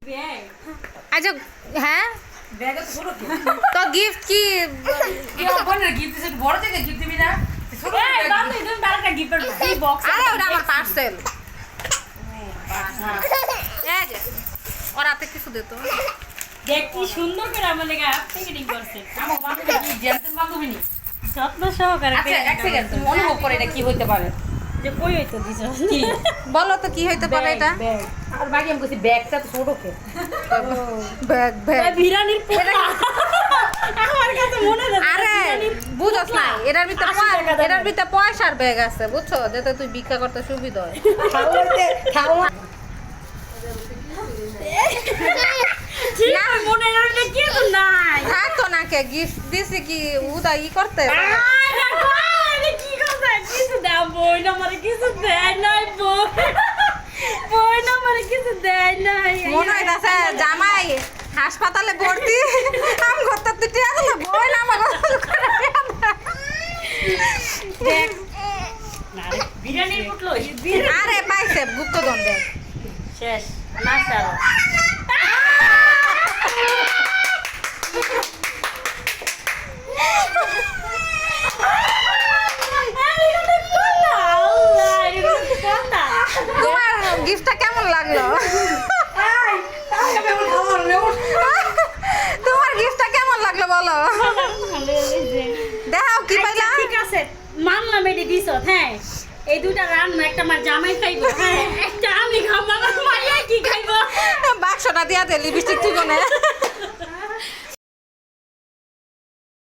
আচ্ছা হ্যাঁ তো গিফট কি আরে ওটা আমার পার্সেল ওর হাতে কিছু দিত দেখ কি সুন্দর করে আমার লেগে প্যাকেটিং করছে যত্ন সহকারে অনুভব করে এটা কি হইতে পারে যে কই হইতো দিছ বলো তো কি হইতে পারে এটা আর বাকি আমি কইছি ব্যাগটা তো ছোট কে ব্যাগ ব্যাগ বিরানির পোলা আমার কাছে মনে হয় আরে বুঝছ না এটার ভিতরে পয়সার ব্যাগ আছে বুঝছো যাতে তুই ভিক্ষা করতে সুবিধা হয় মনে হয় কি তো নাই থাকতো না কে গিফট দিছি কি উদা ই করতে কি কথা কিছু দাও বই না মানে কিছু দেয় নাই বই না মানে কিছু দেয় নাই মনে হইতাছে জামাই হাসপাতালে ভর্তি আম করতে তুই টিয়া দিলে বই না আমার দেখ না বিরিয়ানির পুটলো আরে পাইছে গুপ্তধন দেখ শেষ না স্যার তোমার গিফটটা কেমন লাগলো তোমার গিফটটা কেমন লাগলো বলো দেখাও কি পাইলা ঠিক আছে মানলাম এটি দিছ হ্যাঁ এই দুটা রান্না একটা আমার জামাই খাইবো হ্যাঁ একটা আমি খাবো আমার মাইয়া কি খাইবো বাক্সটা দিয়া দে লিপস্টিক ঠিক